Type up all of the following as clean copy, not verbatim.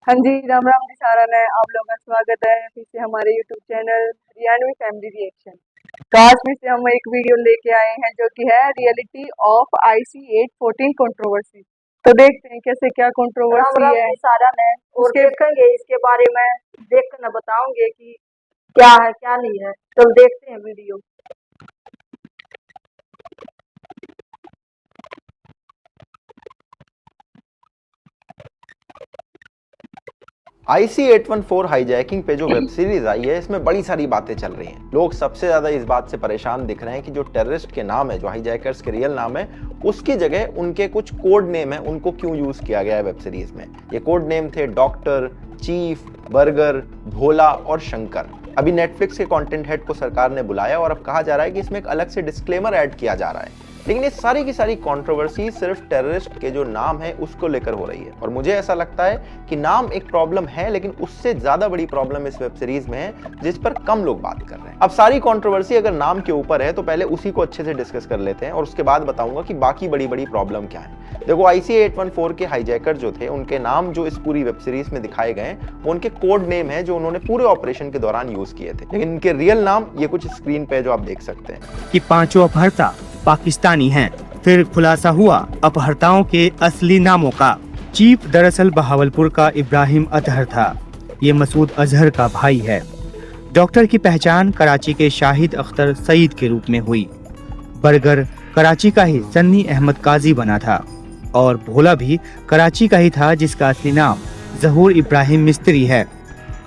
हाँ जी, राम राम जी सारा ने आप लोगों का स्वागत है फिर से हमारे यूट्यूब चैनल रियानवी फैमिली रिएक्शन। तो आज फिर से हम एक वीडियो लेके आए हैं जो कि है रियलिटी ऑफ IC-814 कंट्रोवर्सी। तो देखते हैं कैसे क्या राम कंट्रोवर्सी राम है जी सारा ने और उसके। देखेंगे इसके बारे में, देख कर न बताओगे कि क्या है क्या नहीं है। चल देखते हैं वीडियो। IC-814 हाईजैकिंग पे जो वेब सीरीज आई है इसमें बड़ी सारी बातें चल रही हैं। लोग सबसे ज्यादा इस बात से परेशान दिख रहे हैं कि जो टेररिस्ट के नाम है, जो हाईजैकर्स के रियल नाम है, उसकी जगह उनके कुछ कोड नेम है, उनको क्यों यूज किया गया है वेब सीरीज में। ये कोड नेम थे डॉक्टर, चीफ, बर्गर, भोला और शंकर। अभी नेटफ्लिक्स के कंटेंट हेड को सरकार ने बुलाया और अब कहा जा रहा है कि इसमें एक अलग से डिस्क्लेमर ऐड किया जा रहा है। लेकिन ये सारी की सारी कंट्रोवर्सी सिर्फ टेररिस्ट के जो नाम है उसको लेकर हो रही है और मुझे ऐसा लगता है कि नाम एक प्रॉब्लम है, लेकिन उससे ज्यादा बड़ी प्रॉब्लम इस वेब सीरीज में है जिस पर कम लोग बात कर रहे हैं। अब सारी कंट्रोवर्सी अगर नाम के ऊपर है तो पहले उसी को अच्छे से डिस्कस कर लेते हैं और उसके बाद बताऊंगा कि बाकी बड़ी बड़ी प्रॉब्लम क्या है। देखो, IC-814 के हाईजैकर जो थे उनके नाम जो इस पूरी वेब सीरीज में दिखाए गए वो उनके कोड नेम है जो उन्होंने पूरे ऑपरेशन के दौरान यूज किए थे, लेकिन इनके रियल नाम ये कुछ स्क्रीन पे जो आप देख सकते हैं कि पांचों अपहर्ता पाकिस्तानी हैं। फिर खुलासा हुआ अपहर्ताओं के असली नामों का। चीफ दरअसल बहावलपुर का इब्राहिम अतहर था। ये मसूद अजहर का भाई है। डॉक्टर की पहचान कराची के शाहिद अख्तर सईद के रूप में हुई। बर्गर कराची का ही सन्नी अहमद काजी बना था और भोला भी कराची का ही था जिसका असली नाम जहूर इब्राहिम मिस्त्री है,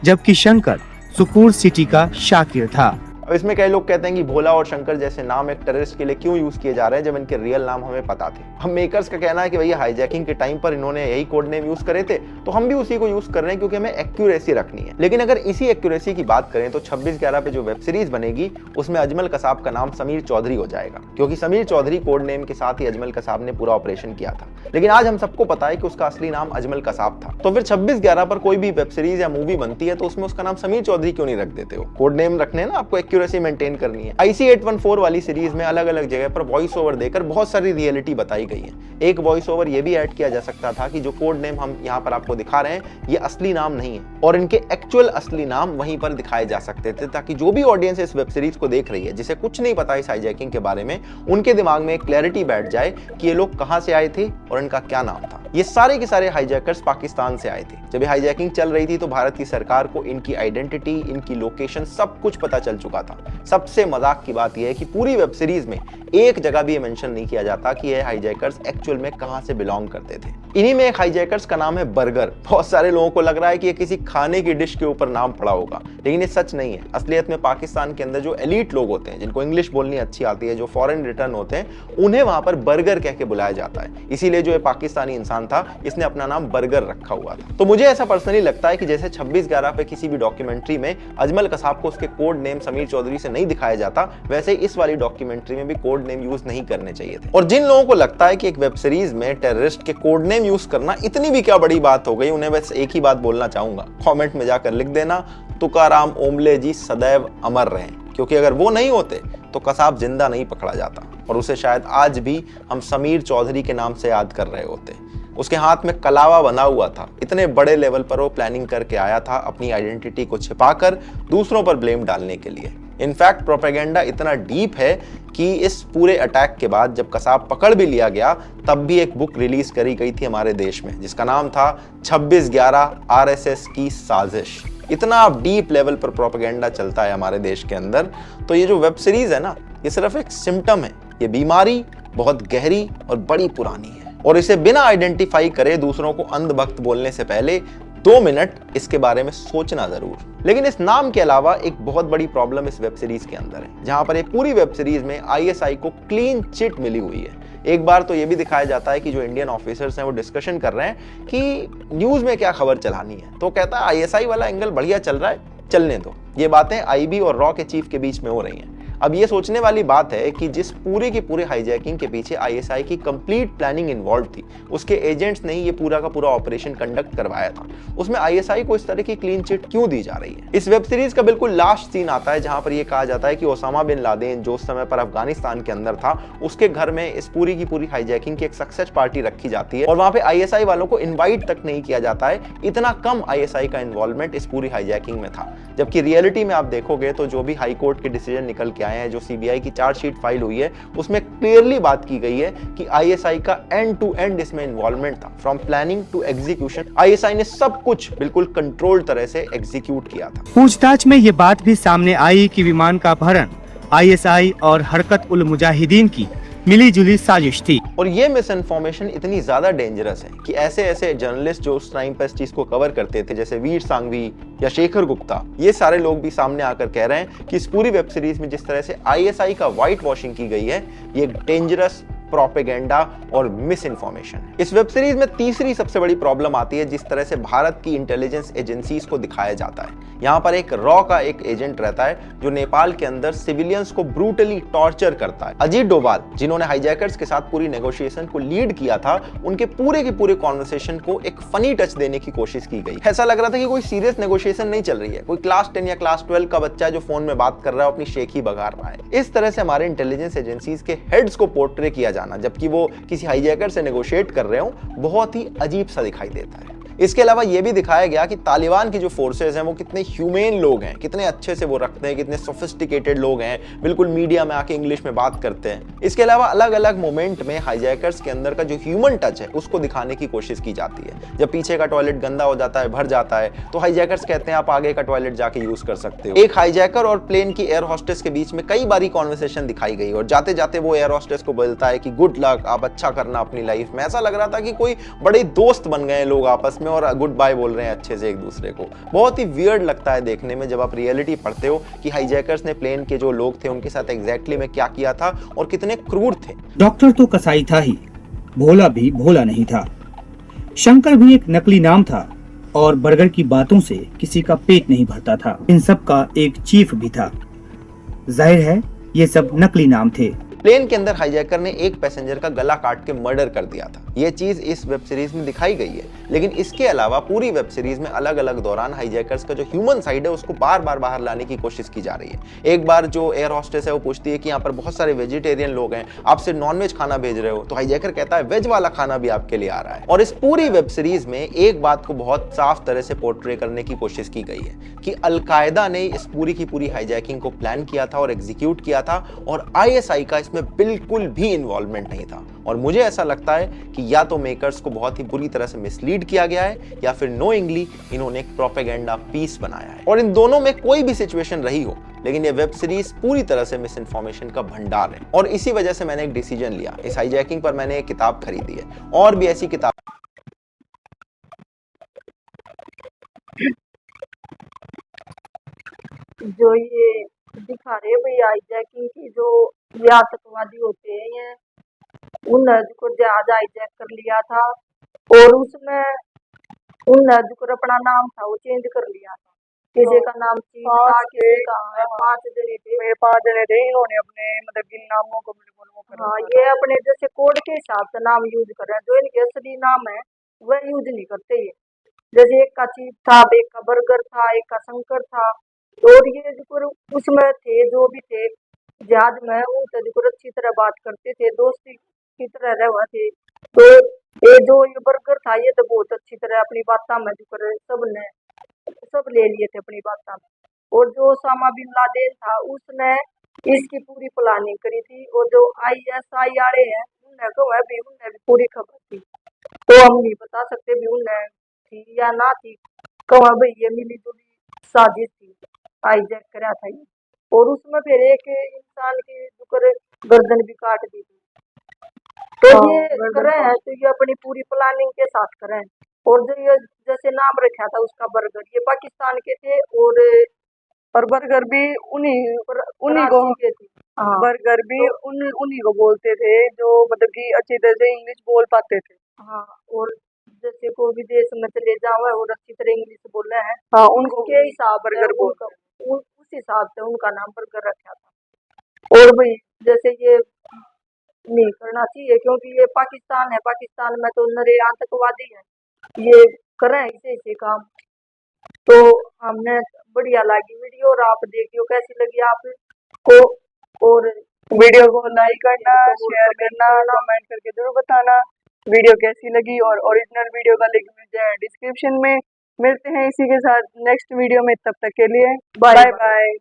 जबकि शंकर सुकूर सिटी का शाकिर था। अब इसमें कई लोग कहते हैं कि भोला और शंकर जैसे नाम एक टेररिस्ट के लिए क्यों यूज किए जा रहे हैं जब इनके रियल नाम हमें पता थे। हम मेकर्स का कहना है कि भैया हाईजैकिंग के टाइम पर इन्होंने यही कोड नेम यूज करे थे तो हम भी उसी को यूज कर रहे हैं क्योंकि हमें एक्यूरेसी रखनी है। लेकिन अगर इसी एक्यूरेसी की बात करें तो 26/11 पे जो वेब सीरीज बनेगी उसमें अजमल कसाब का नाम समीर चौधरी हो जाएगा, क्योंकि समीर चौधरी कोड नेम के साथ ही अजमल कसाब ने पूरा ऑपरेशन किया था। लेकिन आज हम सबको पता है कि उसका असली नाम अजमल कसाब था। तो फिर 26/11 पर कोई भी वेब सीरीज या मूवी बनती है तो उसमें उसका नाम समीर चौधरी क्यों नहीं रख देते हो? कोड नेम रखने ना, आपको एक्यूरेसी मेंटेन करनी है। IC-814 वाली सीरीज में अलग अलग जगह पर वॉइस ओवर देकर बहुत सारी रियलिटी बताई गई है। एक वॉइस ओवर ये भी ऐड किया जा सकता था कि जो कोड नेम हम यहाँ पर आपको दिखा रहे हैं ये असली नाम नहीं है और इनके एक्चुअल असली नाम वहीं पर दिखाए जा सकते थे, ताकि जो भी ऑडियंस इस वेब सीरीज को देख रही है जिसे कुछ नहीं पता इस हाईजैकिंग के बारे में, उनके दिमाग में एक क्लैरिटी बैठ जाए कि ये लोग कहां से आए थे और इनका क्या नाम था। ये सारे के सारे हाईजैकर्स पाकिस्तान से आए थे। जब ये हाईजैकिंग चल रही थी तो भारत की सरकार को इनकी आइडेंटिटी, इनकी लोकेशन सब कुछ पता चल चुका था। सबसे मजाक की बात यह है कि पूरी वेब सीरीज में एक जगह भी ये मेंशन नहीं किया जाता कि ये हाईजैकर्स एक्चुअल में कहां से बिलोंग करते थे। इन्हीं में एक हाईजैकर्स का नाम है बर्गर। बहुत सारे लोगों को लग रहा है कि ये किसी खाने की डिश के ऊपर नाम पड़ा होगा, लेकिन ये सच नहीं है। असलियत में पाकिस्तान के अंदर जो एलीट लोग होते हैं, जिनको इंग्लिश बोलनी अच्छी आती है, जो फॉरेन रिटर्न होते हैं, उन्हें वहां पर बर्गर कह के बुलाया जाता है। इसीलिए जो ये पाकिस्तानी इंसान था इसने अपना नाम बर्गर रखा हुआ था। तो मुझे ऐसा पर्सनली लगता है कि जैसे 26/11 पे किसी भी डॉक्यूमेंट्री में अजमल कसाब को उसके कोड नेम समीर चौधरी से नहीं दिखाया जाता, वैसे इस वाली डॉक्यूमेंट्री में भी कोड नेम यूज नहीं करने चाहिए थे। और जिन लोगों को लगता है कि एक वेब सीरीज में टेररिस्ट के कोड नेम यूज करना इतनी भी क्या बड़ी बात हो गई, उन्हें बस एक ही बात बोलना चाहूंगा, कमेंट में जाकर लिख देना, तुकाराम ओमले जी सदैव अमर रहें, क्योंकि अगर वो नहीं होते तो कसाब जिंदा नहीं पकड़ा जाता और उसे शायद आज भी हम समीर चौधरी के नाम से याद कर रहे होते। उसके हाथ में कलावा बना हुआ था। इतने बड़े लेवल पर वो प्लानिंग करके आया था अपनी आइडेंटिटी को छिपाकर दूसरों पर ब्लेम डालने के लिए। इनफैक्ट प्रोपेगेंडा इतना डीप है कि इस पूरे अटैक के बाद जब कसाब पकड़ भी लिया गया तब भी एक बुक रिलीज करी गई थी हमारे देश में जिसका नाम था 26/11 RSS की साजिश। इतना डीप लेवल पर प्रोपेगेंडा चलता है हमारे देश के अंदर। तो ये जो वेब सीरीज है ना, ये सिर्फ एक सिम्टम है। ये बीमारी बहुत गहरी और बड़ी पुरानी है और इसे बिना आइडेंटिफाई करे दूसरों को अंधभक्त बोलने से पहले 2 मिनट इसके बारे में सोचना जरूर। लेकिन इस नाम के अलावा एक बहुत बड़ी प्रॉब्लम इस वेब सीरीज के अंदर है, जहां पर ये पूरी वेब सीरीज में ISI को क्लीन चिट मिली हुई है। एक बार तो ये भी दिखाया जाता है कि जो इंडियन ऑफिसर्स हैं वो डिस्कशन कर रहे हैं कि न्यूज में क्या खबर चलानी है, तो कहता है ISI वाला एंगल बढ़िया चल रहा है, चलने दो। ये बातें IB और रॉ के चीफ के बीच में हो रही हैं। अब ये सोचने वाली बात है कि जिस पूरे की पूरे हाईजैकिंग के पीछे आईएसआई की कंप्लीट प्लानिंग इन्वॉल्व थी, उसके एजेंट्स ने ही ये पूरा का पूरा ऑपरेशन कंडक्ट करवाया था, उसमें आईएसआई को इस तरह की क्लीन चिट क्यों दी जा रही है। इस वेब सीरीज का बिल्कुल लास्ट सीन आता है जहां पर यह कहा जाता है कि ओसामा बिन लादेन जो उस समय पर अफगानिस्तान के अंदर था, उसके घर में इस पूरी की पूरी हाईजैकिंग की एक सक्सेस पार्टी रखी जाती है और वहां पे आईएसआई वालों को इनवाइट तक नहीं किया जाता है। इतना कम आईएसआई का इन्वॉल्वमेंट इस पूरी हाईजैकिंग में था, जबकि रियलिटी में आप देखोगे तो जो भी हाई कोर्ट के डिसीजन निकल के आए हैं, जो सीबीआई की चार्जशीट फाइल हुई है, उसमें क्लियरली बात की गई है कि आईएसआई का एंड टू एंड इसमें इन्वॉल्वमेंट था, from planning to execution. ISI ने सब कुछ बिल्कुल कंट्रोल्ड तरह से एग्जीक्यूट किया था। पूछताछ में ये बात भी सामने आई कि विमान का अपहरण आईएसआई और हरकत उल मुजाहिदीन की मिली-जुली साजिश थी। और ये मिस इन्फॉर्मेशन इतनी ज्यादा डेंजरस है कि ऐसे ऐसे जर्नलिस्ट जो उस टाइम पर इस चीज को कवर करते थे, जैसे वीर सांघवी या शेखर गुप्ता, ये सारे लोग भी सामने आकर कह रहे हैं कि इस पूरी वेब सीरीज में जिस तरह से आईएसआई का व्हाइट वॉशिंग की गई है, ये डेंजरस प्रोपेगेंडा और मिस इन्फॉर्मेशन है। इस वेब सीरीज में तीसरी सबसे बड़ी प्रॉब्लम आती है जिस तरह से भारत की इंटेलिजेंस एजेंसीज को दिखाया जाता है। यहाँ पर एक रॉ का एक एजेंट रहता है जो नेपाल के अंदर सिविलियंस को ब्रूटली टॉर्चर करता है। अजीत डोभाल, जिन्होंने हाईजैकर्स के साथ पूरी नेगोशिएशन को लीड किया था, उनके पूरे के पूरे कॉन्वर्सेशन को एक फनी टच देने की कोशिश की गई। ऐसा लग रहा था कि कोई सीरियस नेगोशिएशन नहीं चल रही है, कोई क्लास 10 या क्लास 12 का बच्चा जो फोन में बात कर रहा है, अपनी शेख ही बघार रहा है। इस तरह से हमारे इंटेलिजेंस एजेंसीज के हेड्स को पोर्ट्रे किया जाना, जबकि वो किसी हाईजैकर से नेगोशिएट कर रहे हो, बहुत ही अजीब सा दिखाई देता है। इसके अलावा यह भी दिखाया गया कि तालिबान की जो फोर्सेस हैं वो कितने ह्यूमेन लोग हैं, कितने अच्छे से वो रखते हैं, कितने सोफिस्टिकेटेड लोग हैं, बिल्कुल मीडिया में आके इंग्लिश में बात करते हैं। इसके अलावा अलग अलग मोमेंट में हाईजैकर्स के अंदर का जो ह्यूमन टच है उसको दिखाने की कोशिश की जाती है। जब पीछे का टॉयलेट गंदा हो जाता है, भर जाता है, तो हाईजैकर्स कहते हैं आप आगे का टॉयलेट जाके यूज कर सकते हो। एक हाईजैकर और प्लेन की एयर होस्टेस के बीच में कई बारी कॉन्वर्सेशन दिखाई गई और जाते जाते वो एयर होस्टेस को बोलता है कि गुड लक, आप अच्छा करना अपनी लाइफ में। ऐसा लग रहा था कि कोई बड़े दोस्त बन गए लोग आपस में और गुड बाय बोल रहे हैं अच्छे से एक दूसरे को। बहुत ही वियर्ड लगता है देखने में जब आप रियलिटी पढ़ते हो कि हाईजैकर्स ने प्लेन के जो लोग थे उनके साथ एग्जैक्टली में क्या किया था और कितने क्रूर थे। डॉक्टर तो कसाई था ही, भोला भी भोला नहीं था। शंकर भी एक नकली नाम था और बर्गर की बातों से किसी का पेट नहीं भरता था। इन सब का एक चीफ भी था। जाहिर है ये सब नकली नाम थे। प्लेन के अंदर हाईजैकर ने एक पैसेंजर का गला काट के मर्डर कर दिया था। यह चीज इस वेब सीरीज में दिखाई गई है, लेकिन इसके अलावा पूरी वेब सीरीज में अलग अलग दौरान हाईजैकर्स का जो ह्यूमन साइड है उसको बार बार बाहर लाने की कोशिश की जा रही है। एक बार जो एयर होस्टेस है वो पूछती है कि यहाँ पर बहुत सारे वेजिटेरियन लोग हैं, आपसे नॉनवेज खाना भेज रहे हो, तो हाईजैकर कहता है वेज वाला खाना भी आपके लिए आ रहा है। और इस पूरी वेब सीरीज में एक बात को बहुत साफ तरह से पोर्ट्रे करने की कोशिश की गई है कि अलकायदा ने इस पूरी की पूरी हाईजैकिंग को प्लान किया था और एग्जीक्यूट किया था और आईएसआई का इसमें बिल्कुल भी इन्वॉल्वमेंट नहीं था। और मुझे ऐसा लगता है कि या तो मेकर्स को बहुत ही बुरी तरह से मिसलीड किया गया है या फिर नोइंगली इन्होंने एक प्रोपेगेंडा पीस बनाया है। और इन दोनों में कोई भी सिचुएशन रही हो, लेकिन ये वेब सीरीज पूरी तरह से मिस इन्फॉर्मेशन का भंडार है। और इसी वजह से मैंने एक डिसीजन लिया, इस हाईजैकिंग पर मैंने एक किताब खरीदी है और भी ऐसी किताब जो ये दिखा रहे हैं भैया हाईजैकिंग की, जो ये आतंकवादी होते हैं, ये उन को जहाज हाईजैक कर लिया था और उसमें उन को अपना नाम था वो चेंज कर लिया था। किसी का नाम चीफ था, किसी का 5 जने थे, 5 जने थे, इन्होंने अपने मतलब जिन नामों को बिल्कुल वो कर हाँ ये अपने जैसे कोड के हिसाब से नाम यूज कर रहे हैं, जो इनके असली नाम है वह यूज नहीं करते ये। जैसे एक का चीफ था, एक का बर्गर था, एक का शंकर था, और ये जो उसमें थे जो भी थे जहाज में उनसे जो अच्छी तरह बात करते थे, दोस्ती की तरह रहे थे। तो ये जो ये बर्गर था ये तो बहुत अच्छी तरह अपनी बात में जो सब ले लिए थे अपनी बात में। और जो ओसामा बिन लादेन था उसने इसकी पूरी प्लानिंग करी थी, और जो आईएसआई वाले हैं उन्हें तो है भी, उन्हें भी पूरी खबर थी। तो हम नहीं बता सकते भी उन्हें थी या ना थी, कहा भाई ये मिली जुली साजिश थी, हाईजैक करा था ये। और उसमें फिर एक इंसान की जुकर गर्दन भी काट दी थी। तो ये करे हैं तो ये अपनी पूरी प्लानिंग के साथ करें। और जो ये जैसे नाम रखा था उसका बर्गर, ये पाकिस्तान के थे और बर्गर भी उन्हीं को कराची के थे। हाँ बर्गर भी उन्हीं को बोलते थे जो मतलब कि अच्छी तरह से इंग्लिश बोल पाते थे। हाँ, और जैसे कोई भी देश में चले जाओ और अच्छी तरह इंग्लिश बोल रहे हैं, हाँ उनको उसके हिसाब बर्गर बोलते उस हिसाब से उनका नाम बर्गर रखा था। और भाई जैसे ये नहीं करना चाहिए, क्योंकि ये पाकिस्तान है, पाकिस्तान में तो नरे आतंकवादी है, ये करें ऐसे ऐसे काम। तो हमने बढ़िया लगी वीडियो, और आप देखियो कैसी लगी आपको, और वीडियो को लाइक करना, शेयर करना, कमेंट करके जरूर बताना वीडियो कैसी लगी। और ओरिजिनल वीडियो का लिंक मिल जाए डिस्क्रिप्शन में। मिलते हैं इसी के साथ नेक्स्ट वीडियो में, तब तक के लिए बाय बाय।